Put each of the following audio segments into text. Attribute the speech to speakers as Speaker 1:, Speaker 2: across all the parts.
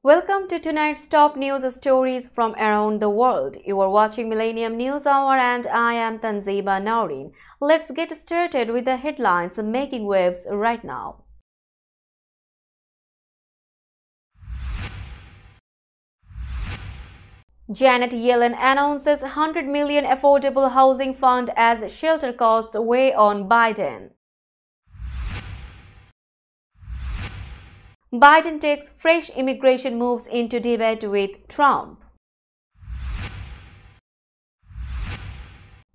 Speaker 1: Welcome to tonight's top news stories from around the world. You are watching Millennium News Hour and I am Tanziba Naurin. Let's get started with the headlines making waves right now. Janet Yellen announces $100 million affordable housing fund as shelter costs weigh on Biden. Biden takes fresh immigration moves into debate with Trump.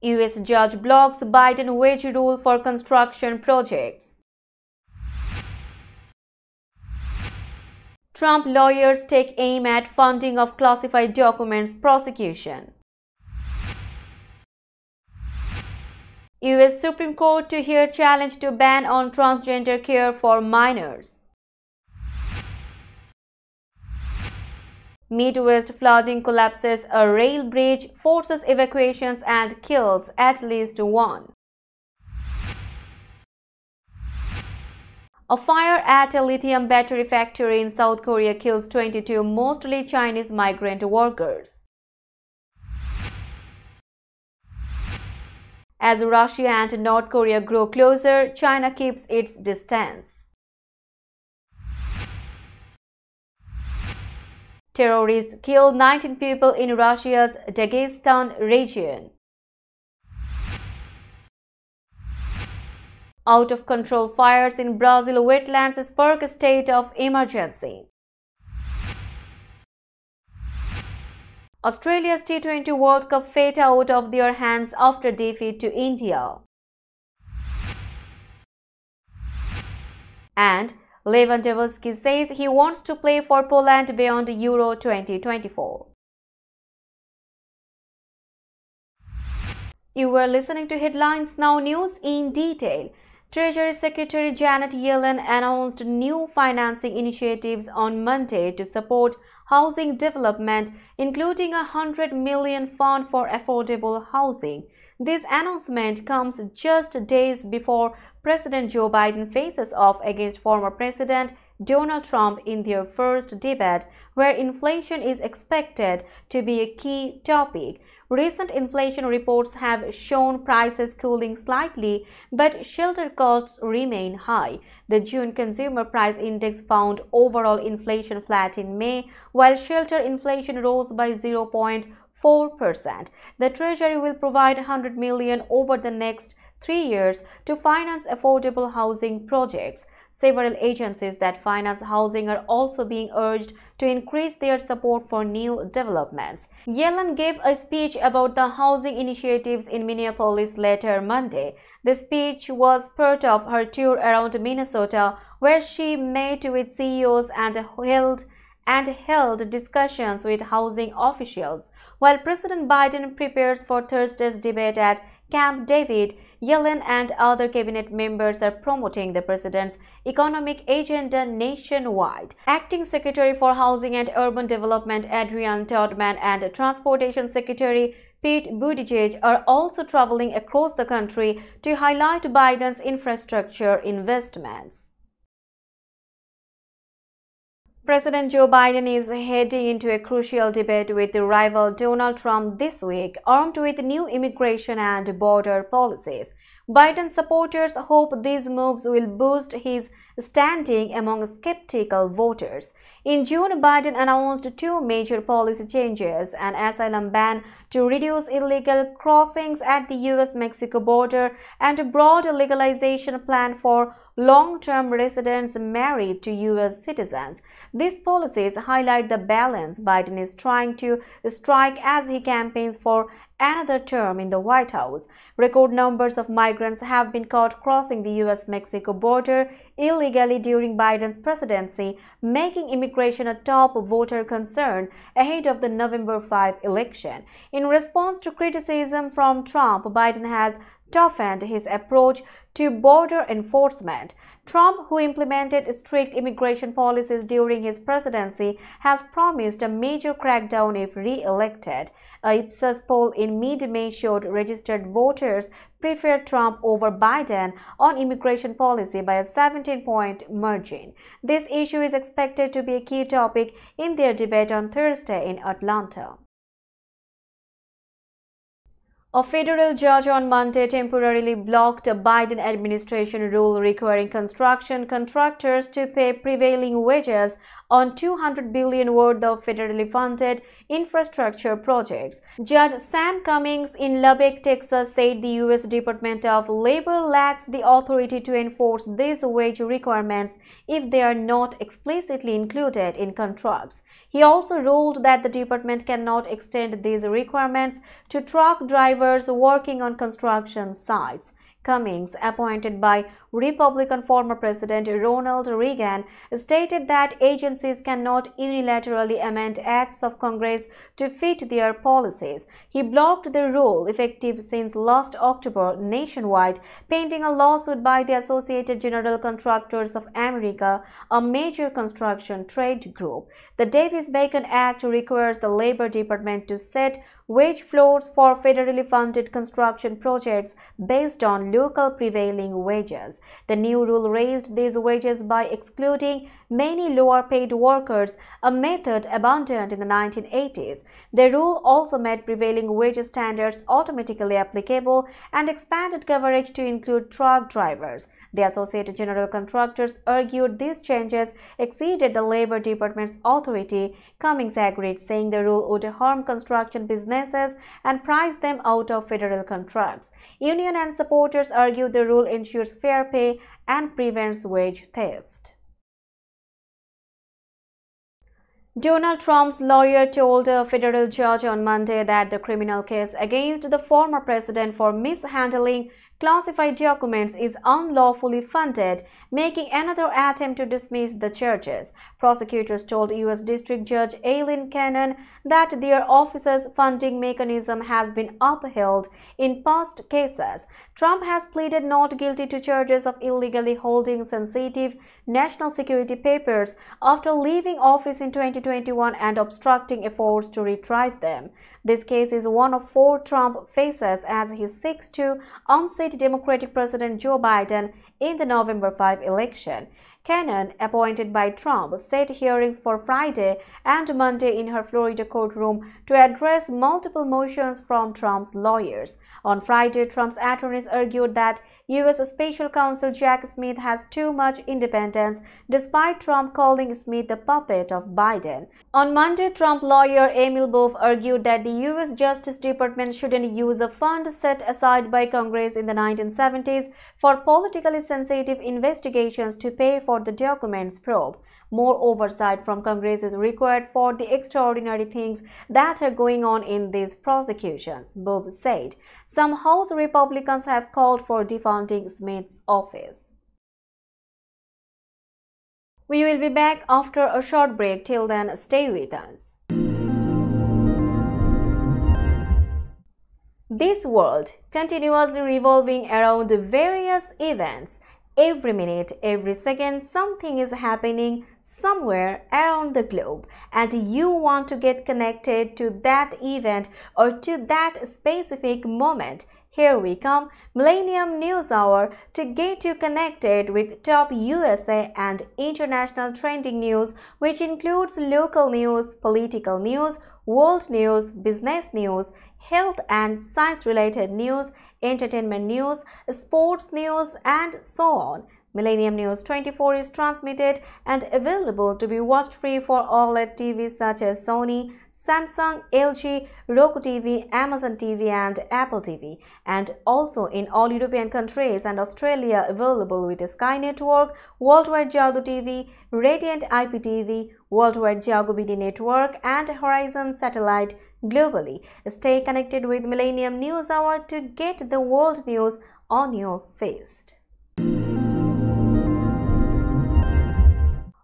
Speaker 1: U.S. judge blocks Biden wage rule for construction projects. Trump lawyers take aim at funding of classified documents prosecution. U.S. Supreme Court to hear challenge to ban on transgender care for minors. Midwest flooding collapses a rail bridge, forces evacuations and kills at least one. A fire at a lithium battery factory in South Korea kills 22 mostly Chinese migrant workers. As Russia and North Korea grow closer, China keeps its distance. Terrorists kill 19 people in Russia's Dagestan region. Out-of-control fires in Brazil wetlands spark a state of emergency. Australia's T20 World Cup fate out of their hands after defeat to India. And Lewandowski says he wants to play for Poland beyond Euro 2024. You were listening to Headlines Now News in detail. Treasury Secretary Janet Yellen announced new financing initiatives on Monday to support housing development, including a $100 million fund for affordable housing. This announcement comes just days before President Joe Biden faces off against former President Donald Trump in their first debate, where inflation is expected to be a key topic. Recent inflation reports have shown prices cooling slightly, but shelter costs remain high. The June Consumer Price Index found overall inflation flat in May, while shelter inflation rose by 0.4%. The Treasury will provide $100 million over the next 3 years to finance affordable housing projects. Several agencies that finance housing are also being urged to increase their support for new developments. Yellen gave a speech about the housing initiatives in Minneapolis later Monday. The speech was part of her tour around Minnesota, where she met with CEOs and held discussions with housing officials. While President Biden prepares for Thursday's debate at Camp David, Yellen and other cabinet members are promoting the president's economic agenda nationwide. Acting Secretary for Housing and Urban Development Adrian Todman and Transportation Secretary Pete Buttigieg are also traveling across the country to highlight Biden's infrastructure investments. President Joe Biden is heading into a crucial debate with rival Donald Trump this week, armed with new immigration and border policies. Biden supporters hope these moves will boost his standing among skeptical voters. In June, Biden announced two major policy changes: an asylum ban to reduce illegal crossings at the U.S.-Mexico border and a broad legalization plan for long-term residents married to U.S. citizens. These policies highlight the balance Biden is trying to strike as he campaigns for another term in the White House. Record numbers of migrants have been caught crossing the U.S.-Mexico border illegally during Biden's presidency, making immigration a top voter concern ahead of the November 5 election. In response to criticism from Trump, Biden has toughened his approach to border enforcement. Trump, who implemented strict immigration policies during his presidency, has promised a major crackdown if re-elected. A Ipsos poll in mid-May showed registered voters preferred Trump over Biden on immigration policy by a 17-point margin. This issue is expected to be a key topic in their debate on Thursday in Atlanta. A federal judge on Monday temporarily blocked a Biden administration rule requiring construction contractors to pay prevailing wages on $200 billion worth of federally funded infrastructure projects. Judge Sam Cummings in Lubbock, Texas, said the U.S. Department of Labor lacks the authority to enforce these wage requirements if they are not explicitly included in contracts. He also ruled that the department cannot extend these requirements to truck drivers working on construction sites. Cummings, appointed by Republican former President Ronald Reagan, stated that agencies cannot unilaterally amend acts of Congress to fit their policies. He blocked the rule, effective since last October nationwide, pending a lawsuit by the Associated General Contractors of America, a major construction trade group. The Davis-Bacon Act requires the Labor Department to set wage floors for federally funded construction projects based on local prevailing wages. The new rule raised these wages by excluding many lower-paid workers, a method abandoned in the 1980s. The rule also made prevailing wage standards automatically applicable and expanded coverage to include truck drivers. The Associated General Contractors argued these changes exceeded the Labor Department's authority. Cummings agreed, saying the rule would harm construction businesses and price them out of federal contracts. Union and supporters argued the rule ensures fair pay and prevents wage theft. Donald Trump's lawyer told a federal judge on Monday that the criminal case against the former president for mishandling classified documents is unlawfully funded, making another attempt to dismiss the charges. Prosecutors told U.S. District Judge Aileen Cannon that their office's funding mechanism has been upheld in past cases. Trump has pleaded not guilty to charges of illegally holding sensitive national security papers after leaving office in 2021 and obstructing efforts to retrieve them. This case is one of 4 Trump faces as he seeks to unseat Democratic President Joe Biden in the November 5 election. Cannon, appointed by Trump, set hearings for Friday and Monday in her Florida courtroom to address multiple motions from Trump's lawyers. On Friday, Trump's attorneys argued that U.S. Special Counsel Jack Smith has too much independence, despite Trump calling Smith the puppet of Biden. On Monday, Trump lawyer Emil Wolf argued that the U.S. Justice Department shouldn't use a fund set aside by Congress in the 1970s for politically sensitive investigations to pay for the documents probe. More oversight from Congress is required for the extraordinary things that are going on in these prosecutions, Bob said. Some House Republicans have called for defunding Smith's office. We will be back after a short break. Till then, stay with us. This world continuously revolving around various events. Every minute, every second, something is happening somewhere around the globe, and you want to get connected to that event or to that specific moment. Here we come, Millennium News Hour, to get you connected with top USA and international trending news, which includes local news, political news, world news, business news, health and science-related news, entertainment news, sports news, and so on. Millennium News 24 is transmitted and available to be watched free for OLED TVs such as Sony, Samsung, LG, Roku TV, Amazon TV, and Apple TV, and also in all European countries and Australia available with Sky Network, Worldwide Jago TV, Radiant IPTV, Worldwide Jago BD Network, and Horizon Satellite globally. Stay connected with Millennium News Hour to get the world news on your fist.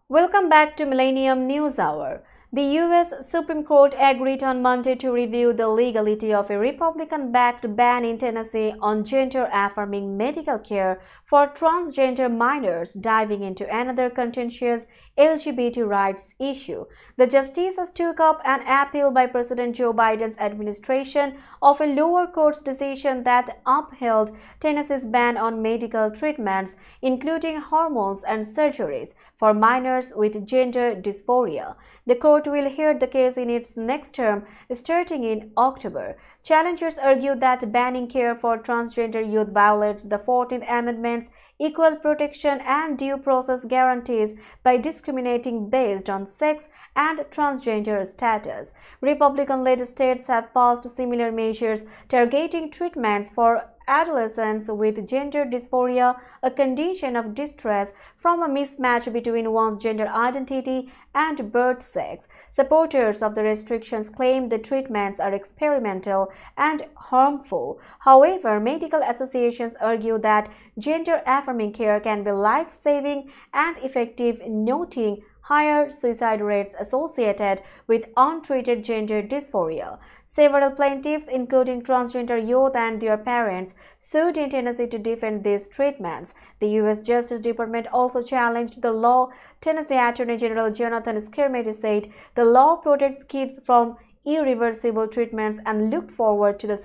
Speaker 1: Welcome back to Millennium News Hour. The U.S. Supreme Court agreed on Monday to review the legality of a Republican-backed ban in Tennessee on gender-affirming medical care for transgender minors, diving into another contentious LGBT rights issue. The justices took up an appeal by President Joe Biden's administration of a lower court's decision that upheld Tennessee's ban on medical treatments, including hormones and surgeries, for minors with gender dysphoria. The court will hear the case in its next term, starting in October. Challengers argue that banning care for transgender youth violates the 14th Amendment's equal protection and due process guarantees by discriminating based on sex and transgender status. Republican-led states have passed similar measures targeting treatments for adolescents with gender dysphoria, a condition of distress from a mismatch between one's gender identity and birth sex. Supporters of the restrictions claim the treatments are experimental and harmful. However, medical associations argue that gender-affirming care can be life-saving and effective, noting higher suicide rates associated with untreated gender dysphoria. Several plaintiffs, including transgender youth and their parents, sued in Tennessee to defend these treatments. The U.S. Justice Department also challenged the law. Tennessee Attorney General Jonathan Skrmetti said the law protects kids from irreversible treatments and looked forward to the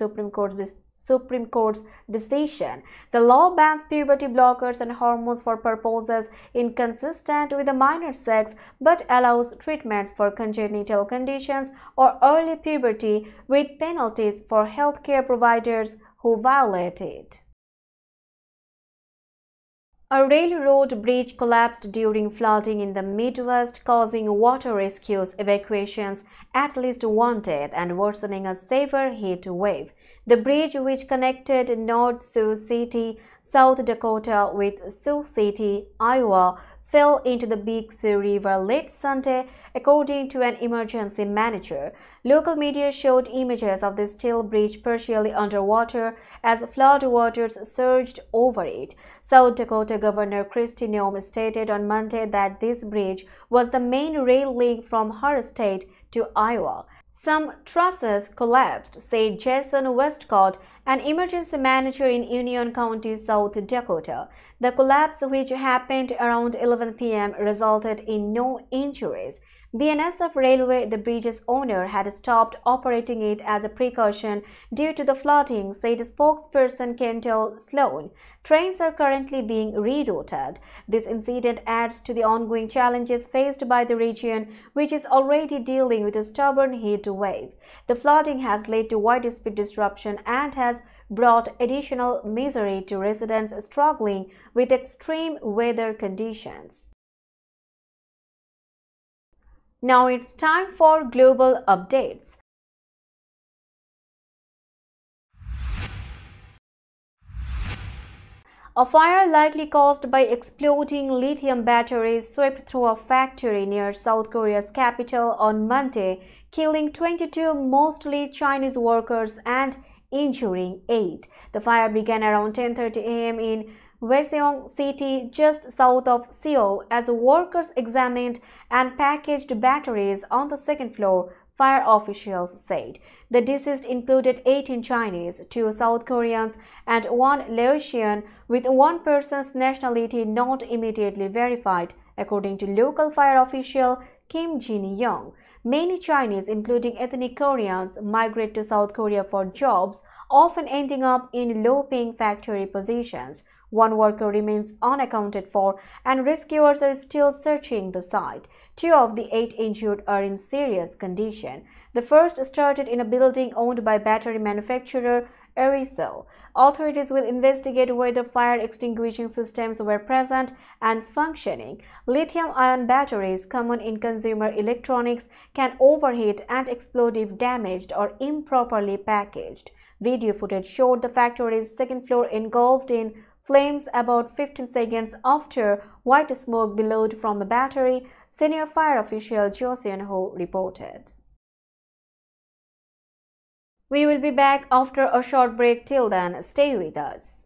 Speaker 1: Supreme Court's decision. The law bans puberty blockers and hormones for purposes inconsistent with a minor's sex, but allows treatments for congenital conditions or early puberty with penalties for healthcare providers who violate it. A railroad bridge collapsed during flooding in the Midwest, causing water rescues, evacuations, at least one death, and worsening a severe heat wave. The bridge, which connected North Sioux City, South Dakota with Sioux City, Iowa, fell into the Big Sioux River late Sunday, according to an emergency manager. Local media showed images of the steel bridge partially underwater as floodwaters surged over it. South Dakota Governor Kristi Noem stated on Monday that this bridge was the main rail link from her state to Iowa. Some trusses collapsed, said Jason Westcott, an emergency manager in Union County, South Dakota. The collapse, which happened around 11 p.m., resulted in no injuries. BNSF Railway, the bridge's owner, had stopped operating it as a precaution due to the flooding, said spokesperson Kendall Sloan. Trains are currently being rerouted. This incident adds to the ongoing challenges faced by the region, which is already dealing with a stubborn heat wave. The flooding has led to widespread disruption and has brought additional misery to residents struggling with extreme weather conditions. Now it's time for global updates. A fire likely caused by exploding lithium batteries swept through a factory near South Korea's capital on Monday, killing 22 mostly Chinese workers and injuring 8. The fire began around 10:30 a.m. in Hwaseong City, just south of Seoul, as workers examined and packaged batteries on the second floor, fire officials said. The deceased included 18 Chinese, 2 South Koreans, and 1 Laotian, with one person's nationality not immediately verified, according to local fire official Kim Jin-young. Many Chinese, including ethnic Koreans, migrate to South Korea for jobs, often ending up in low-paying factory positions. One worker remains unaccounted for, and rescuers are still searching the site. 2 of the 8 injured are in serious condition. The first started in a building owned by battery manufacturer Arisol. Authorities will investigate whether fire extinguishing systems were present and functioning. Lithium-ion batteries, common in consumer electronics, can overheat and explode if damaged or improperly packaged. Video footage showed the factory's second floor engulfed in flames about 15 seconds after white smoke billowed from a battery, senior fire official Jo Seon-ho reported. We will be back after a short break. Till then, stay with us.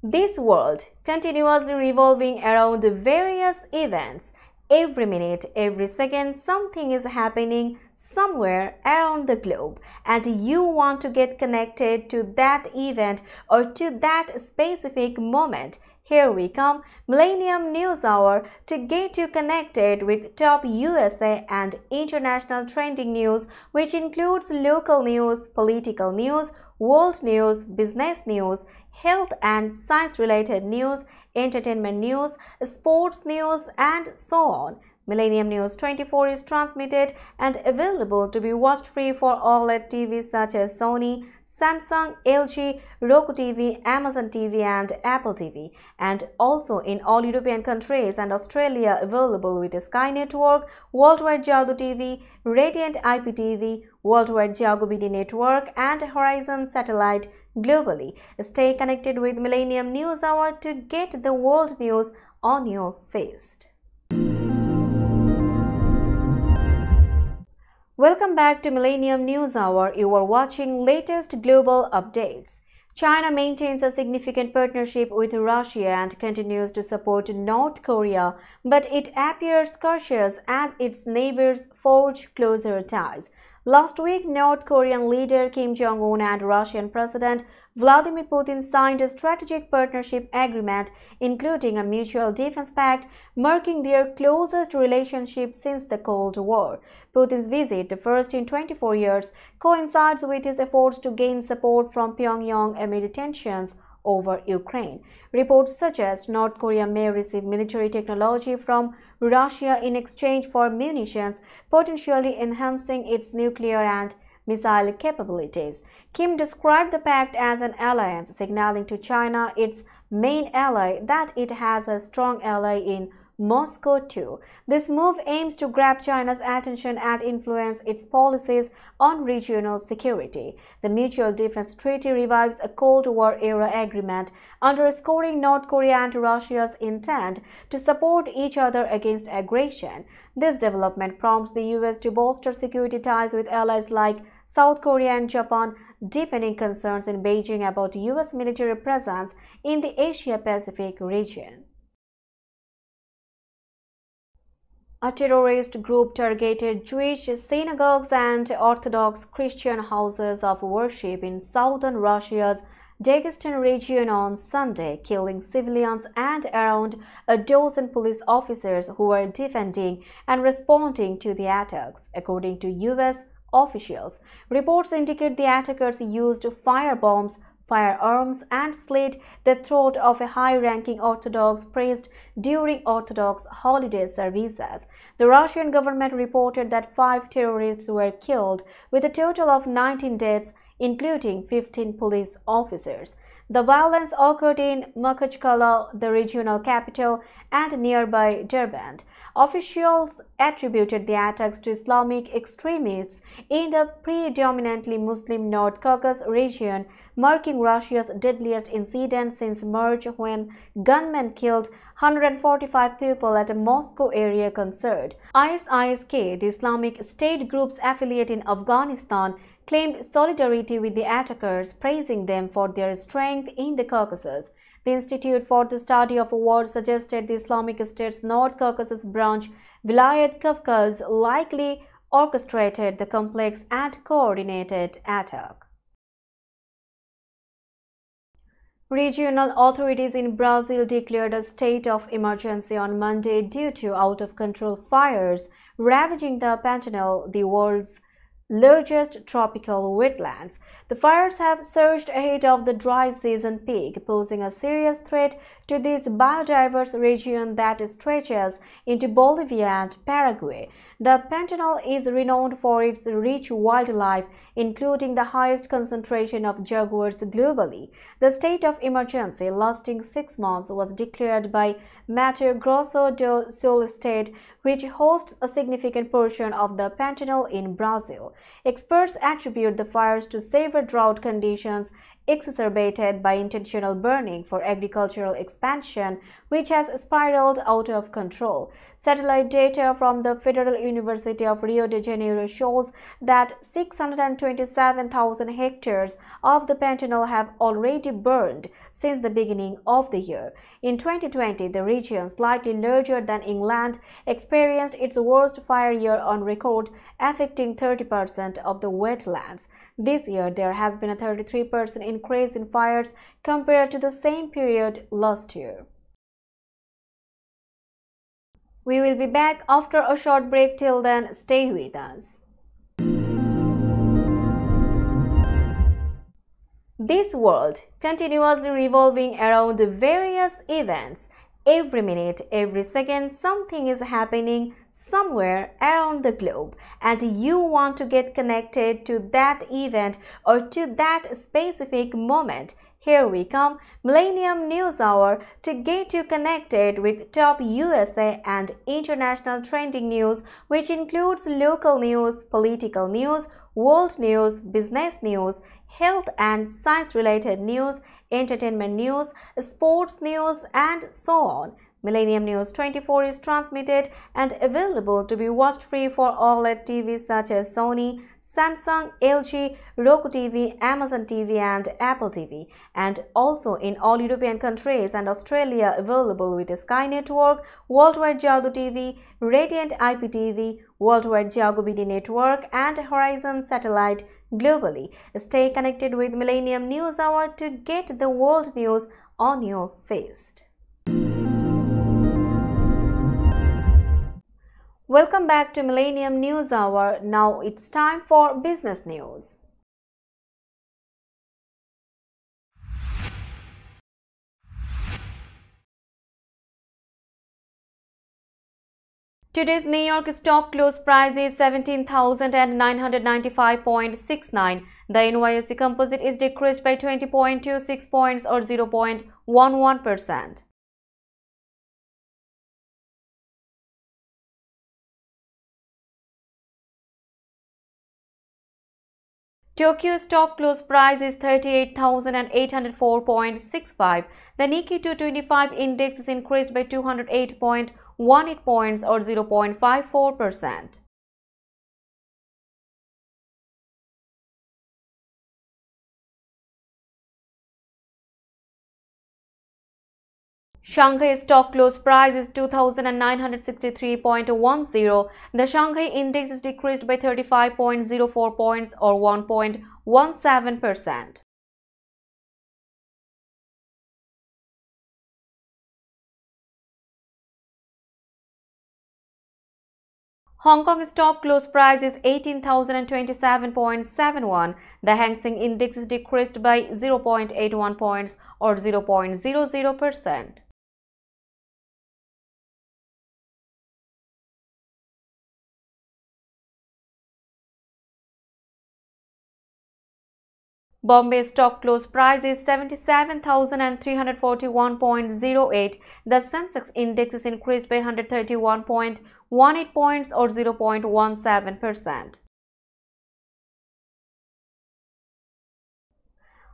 Speaker 1: This world continuously revolving around various events. Every minute, every second, something is happening somewhere around the globe, and you want to get connected to that event or to that specific moment. Here we come, Millennium News Hour, to get you connected with top USA and international trending news, which includes local news, political news, world news, business news, health and science-related news, entertainment news, sports news, and so on. Millennium News 24 is transmitted and available to be watched free for OLED TVs such as Sony, Samsung, LG, Roku TV, Amazon TV and Apple TV, and also in all European countries and Australia available with Sky Network, Worldwide Jago TV, Radiant IPTV, Worldwide Jago BD Network and Horizon Satellite globally. Stay connected with Millennium News Hour to get the world news on your fist. Welcome back to Millennium News Hour. You are watching latest global updates. China maintains a significant partnership with Russia and continues to support North Korea, but it appears cautious as its neighbors forge closer ties. Last week, North Korean leader Kim Jong-un and Russian President Vladimir Putin signed a strategic partnership agreement, including a mutual defense pact, marking their closest relationship since the Cold War. Putin's visit, the first in 24 years, coincides with his efforts to gain support from Pyongyang amid tensions over Ukraine. Reports suggest North Korea may receive military technology from Russia in exchange for munitions, potentially enhancing its nuclear and missile capabilities. Kim described the pact as an alliance, signaling to China, its main ally, that it has a strong ally in Moscow too. This move aims to grab China's attention and influence its policies on regional security. The Mutual Defense Treaty revives a Cold War-era agreement, underscoring North Korea and Russia's intent to support each other against aggression. This development prompts the US to bolster security ties with allies like South Korea and Japan, deepening concerns in Beijing about US military presence in the Asia-Pacific region. A terrorist group targeted Jewish synagogues and Orthodox Christian houses of worship in southern Russia's Dagestan region on Sunday, killing civilians and around a dozen police officers who were defending and responding to the attacks, according to US officials. Reports indicate the attackers used firebombs, firearms, and slit the throat of a high-ranking Orthodox priest during Orthodox holiday services. The Russian government reported that 5 terrorists were killed, with a total of 19 deaths, including 15 police officers. The violence occurred in Makhachkala, the regional capital, and nearby Derbent. Officials attributed the attacks to Islamic extremists in the predominantly Muslim North Caucasus region, marking Russia's deadliest incident since March, when gunmen killed 145 people at a Moscow area concert. ISIS-K, the Islamic State group's affiliate in Afghanistan, claimed solidarity with the attackers, praising them for their strength in the Caucasus. The Institute for the Study of War suggested the Islamic State's North Caucasus branch, Vilayat Kavkaz, likely orchestrated the complex and coordinated attack. Regional authorities in Brazil declared a state of emergency on Monday due to out-of-control fires ravaging the Pantanal, the world's largest tropical wetlands. The fires have surged ahead of the dry season peak, posing a serious threat to this biodiverse region that stretches into Bolivia and Paraguay. The Pantanal is renowned for its rich wildlife, including the highest concentration of jaguars globally. The state of emergency, lasting 6 months, was declared by Mato Grosso do Sul state, which hosts a significant portion of the Pantanal in Brazil. Experts attribute the fires to severe drought conditions exacerbated by intentional burning for agricultural expansion, which has spiraled out of control. Satellite data from the Federal University of Rio de Janeiro shows that 627,000 hectares of the Pantanal have already burned since the beginning of the year. In 2020, the region, slightly larger than England, experienced its worst fire year on record, affecting 30% of the wetlands. This year, there has been a 33% increase in fires compared to the same period last year. We will be back after a short break. Till then, stay with us. This world continuously revolving around various events. Every minute, every second, something is happening somewhere around the globe, and you want to get connected to that event or to that specific moment. Here we come, Millennium News Hour, to get you connected with top USA and international trending news, which includes local news, political news, world news, business news, health and science-related news, entertainment news, sports news, and so on. Millennium News 24 is transmitted and available to be watched free for OLED TVs such as Sony, Samsung, LG, Roku TV, Amazon TV, and Apple TV, and also in all European countries and Australia available with Sky Network, Worldwide Jago TV, Radiant IPTV, Worldwide Jago BD Network, and Horizon Satellite globally. Stay connected with Millennium News Hour to get the world news on your feed. Welcome back to Millennium News Hour. Now it's time for business news. Today's New York stock close price is 17,995.69. The NYSE Composite is decreased by 20.26 points or 0.11%. Tokyo stock close price is 38,804.65. The Nikkei 225 index is increased by 208.18 points or 0.54%. Shanghai stock close price is 2,963.10. The Shanghai index is decreased by 35.04 points or 1.17%. Hong Kong stock close price is 18,027.71. The Hang Seng index is decreased by 0.81 points or 0.00%. Bombay stock close price is 77,341.08. The Sensex index is increased by 131.18 points or 0.17%.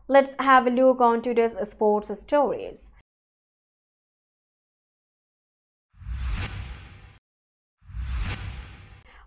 Speaker 1: Let's have a look on today's sports stories.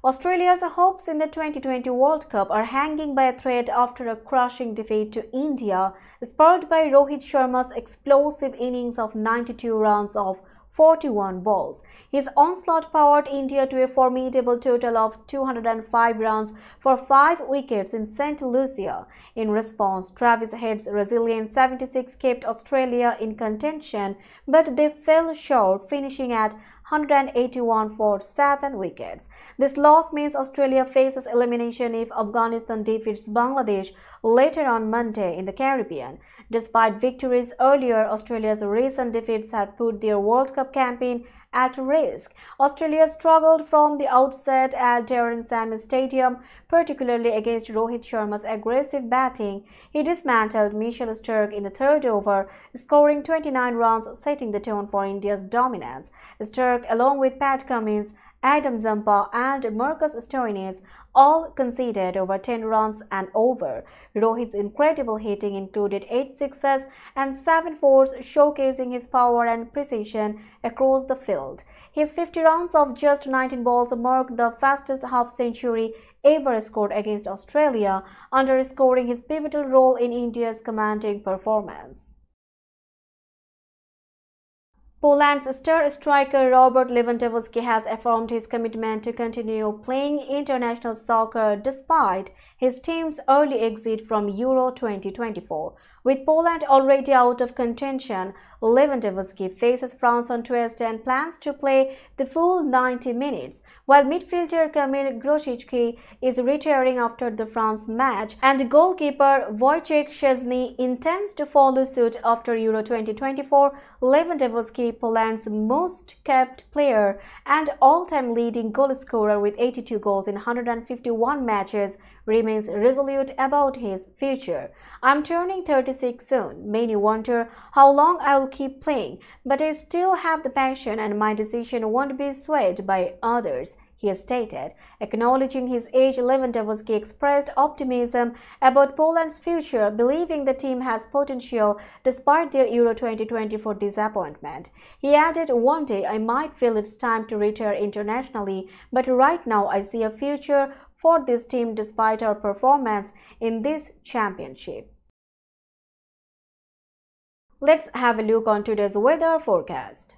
Speaker 1: Australia's hopes in the 2020 World Cup are hanging by a thread after a crushing defeat to India, spurred by Rohit Sharma's explosive innings of 92 runs off 41 balls. His onslaught powered India to a formidable total of 205 runs for 5 wickets in St. Lucia. In response, Travis Head's resilient 76 kept Australia in contention, but they fell short, finishing at 181 for 7 wickets. This loss means Australia faces elimination if Afghanistan defeats Bangladesh later on Monday in the Caribbean. Despite victories earlier, Australia's recent defeats had put their World Cup campaign at risk. Australia struggled from the outset at Darren Sammy Stadium, particularly against Rohit Sharma's aggressive batting. He dismantled Mitchell Starc in the third over, scoring 29 runs, setting the tone for India's dominance. Starc, along with Pat Cummins, Adam Zampa and Marcus Stoinis all conceded over 10 runs and over. Rohit's incredible hitting included 8 sixes and 7 fours, showcasing his power and precision across the field. His 50 runs of just 19 balls marked the fastest half-century ever scored against Australia, underscoring his pivotal role in India's commanding performance. Poland's star striker Robert Lewandowski has affirmed his commitment to continue playing international soccer despite his team's early exit from Euro 2024. With Poland already out of contention, Lewandowski faces France on Tuesday and plans to play the full 90 minutes, while midfielder Kamil Grosicki is retiring after the France match, and goalkeeper Wojciech Szczesny intends to follow suit after Euro 2024. Lewandowski, Poland's most capped player and all-time leading goal scorer with 82 goals in 151 matches, remains resolute about his future. "I'm turning 36 soon. Many wonder how long I will keep playing, but I still have the passion and my decision won't be swayed by others," he stated. Acknowledging his age, Lewandowski expressed optimism about Poland's future, believing the team has potential despite their Euro 2024 disappointment. He added, "One day I might feel it's time to retire internationally, but right now I see a future for this team despite our performance in this championship." Let's have a look on today's weather forecast.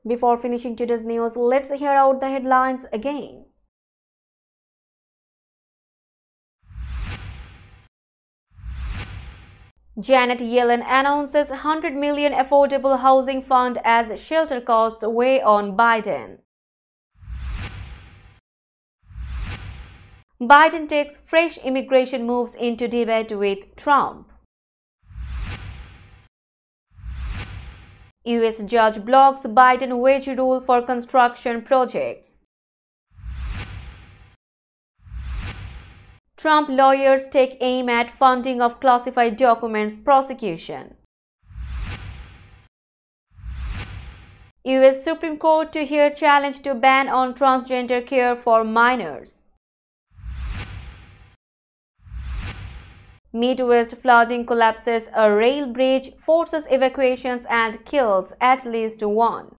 Speaker 1: Before finishing today's news, let's hear out the headlines again. Janet Yellen announces $100 million affordable housing fund as shelter costs weigh on Biden. Biden takes fresh immigration moves into debate with Trump. US judge blocks Biden wage rule for construction projects. Trump lawyers take aim at funding of classified documents prosecution. US Supreme Court to hear challenge to ban on transgender care for minors. Midwest flooding collapses a rail bridge, forces evacuations and kills at least one.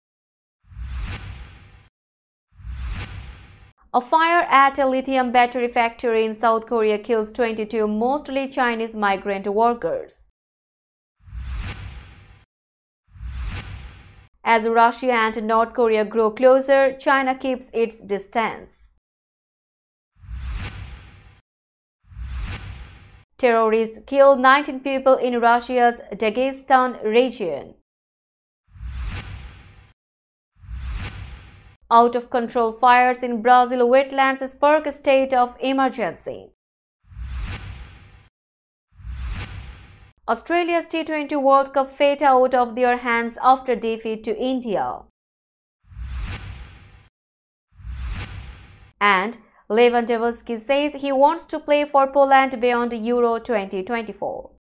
Speaker 1: A fire at a lithium battery factory in South Korea kills 22 mostly Chinese migrant workers. As Russia and North Korea grow closer, China keeps its distance. Terrorists kill 19 people in Russia's Dagestan region. Out-of-control fires in Brazil wetlands spark a state of emergency. Australia's T20 World Cup fate out of their hands after defeat to India. And Lewandowski says he wants to play for Poland beyond Euro 2024.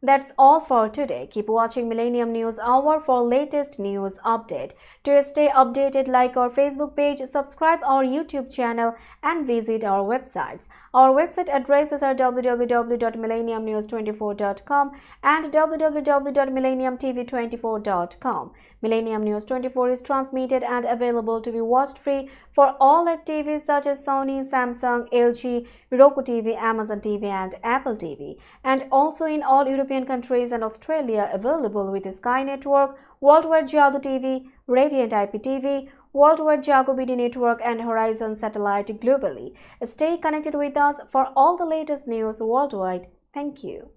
Speaker 1: That's all for today. Keep watching Millennium News Hour for latest news update. To stay updated, like our Facebook page, subscribe our YouTube channel and visit our websites. Our website addresses are www.millenniumnews24.com and www.millenniumtv24.com. Millennium News 24 is transmitted and available to be watched free for OLED TVs such as Sony, Samsung, LG, Roku TV, Amazon TV and Apple TV, and also in all European countries and Australia, available with Sky Network, Worldwide Jago TV, Radiant IPTV, Worldwide Jago BD Network and Horizon Satellite globally. Stay connected with us for all the latest news worldwide. Thank you.